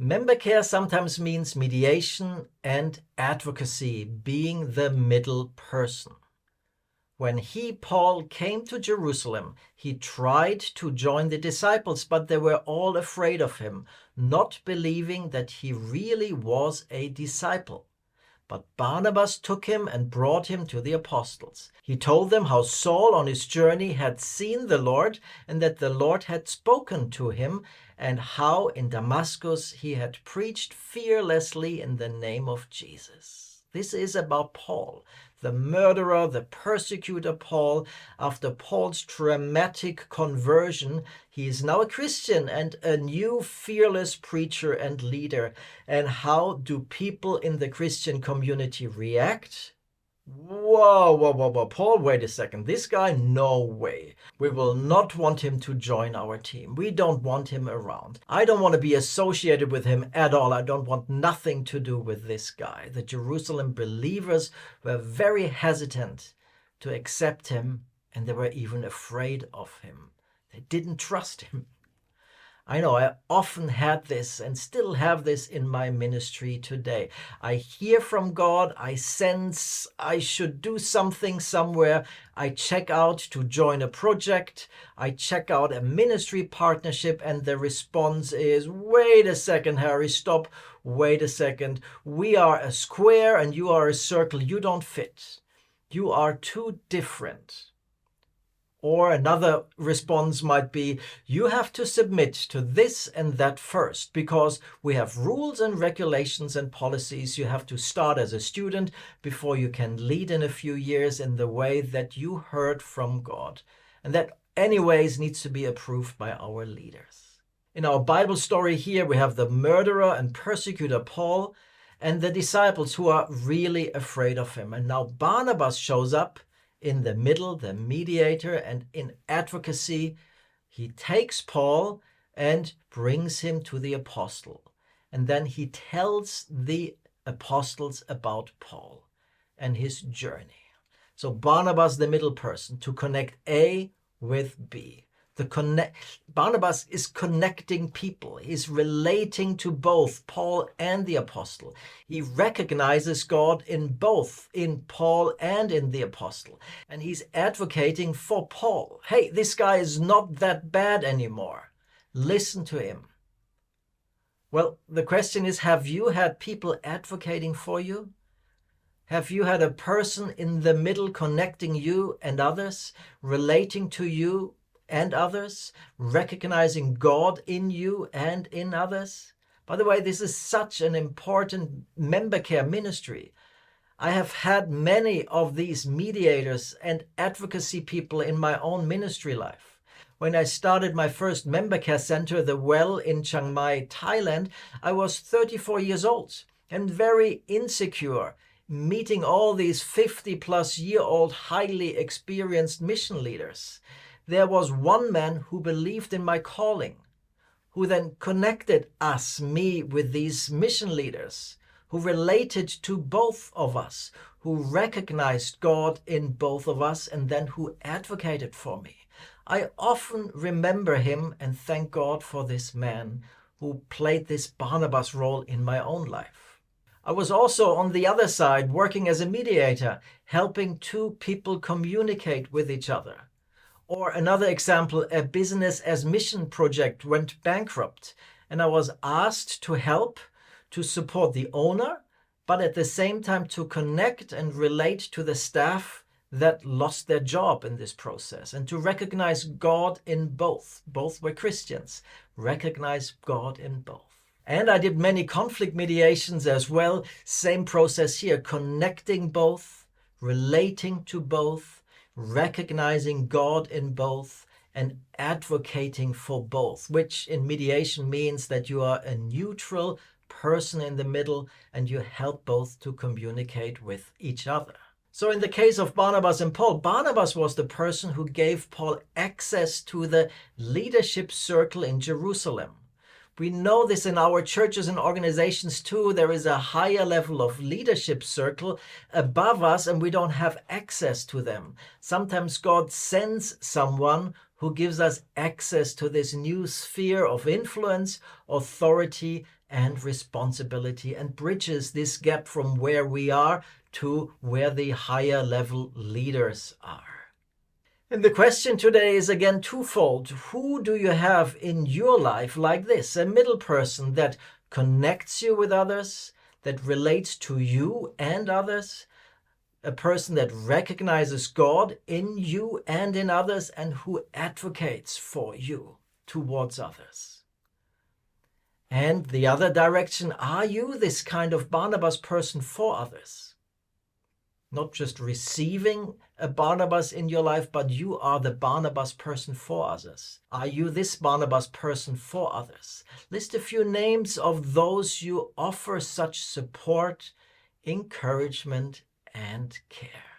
Member care sometimes means mediation and advocacy, being the middle person. When Paul, came to Jerusalem, he tried to join the disciples, but they were all afraid of him, not believing that he really was a disciple. But Barnabas took him and brought him to the apostles. He told them how Saul on his journey had seen the Lord and that the Lord had spoken to him, and how in Damascus he had preached fearlessly in the name of Jesus. This is about Paul, the murderer, the persecutor Paul. After Paul's dramatic conversion, he is now a Christian and a new fearless preacher and leader. And how do people in the Christian community react? Whoa, Paul, wait a second. This guy, no way. We will not want him to join our team. We don't want him around. I don't want to be associated with him at all. I don't want nothing to do with this guy. The Jerusalem believers were very hesitant to accept him, and they were even afraid of him. They didn't trust him. I know I often had this and still have this in my ministry today. I hear from God, I sense I should do something somewhere. I check out to join a project. I check out a ministry partnership, and the response is, wait a second, Harry, stop. Wait a second. We are a square and you are a circle. You don't fit. You are too different. Or another response might be, you have to submit to this and that first, because we have rules and regulations and policies. You have to start as a student before you can lead in a few years in the way that you heard from God. And that anyways needs to be approved by our leaders. In our Bible story here, we have the murderer and persecutor Paul and the disciples who are really afraid of him. And now Barnabas shows up in the middle, the mediator, and in advocacy. He takes Paul and brings him to the apostle. And then he tells the apostles about Paul and his journey. So Barnabas, the middle person, to connect A with B. Barnabas is connecting people. He's relating to both Paul and the apostle. He recognizes God in both, in Paul and in the apostle. And he's advocating for Paul. Hey, this guy is not that bad anymore. Listen to him. Well, the question is, have you had people advocating for you? Have you had a person in the middle connecting you and others, relating to you and others, recognizing God in you and in others? By the way, this is such an important member care ministry. I have had many of these mediators and advocacy people in my own ministry life. When I started my first member care center, The Well in Chiang Mai, Thailand, I was 34 years old and very insecure, meeting all these 50-plus-year-old highly experienced mission leaders. There was one man who believed in my calling, who then connected me with these mission leaders, who related to both of us, who recognized God in both of us, and then who advocated for me. I often remember him and thank God for this man who played this Barnabas role in my own life. I was also on the other side working as a mediator, helping two people communicate with each other. Or another example, a business as mission project went bankrupt, and I was asked to help, to support the owner, but at the same time to connect and relate to the staff that lost their job in this process, and to recognize God in both. Both were Christians. Recognize God in both. And I did many conflict mediations as well. Same process here, connecting both, relating to both, recognizing God in both, and advocating for both, which in mediation means that you are a neutral person in the middle and you help both to communicate with each other. So in the case of Barnabas and Paul, Barnabas was the person who gave Paul access to the leadership circle in Jerusalem. We know this in our churches and organizations too. There is a higher level of leadership circle above us, and we don't have access to them. Sometimes God sends someone who gives us access to this new sphere of influence, authority, and responsibility and bridges this gap from where we are to where the higher level leaders are. And the question today is again twofold. Who do you have in your life like this? A middle person that connects you with others, that relates to you and others, a person that recognizes God in you and in others, and who advocates for you towards others. And the other direction, are you this kind of Barnabas person for others? Not just receiving a Barnabas in your life, but you are the Barnabas person for others. Are you this Barnabas person for others? List a few names of those you offer such support, encouragement, and care.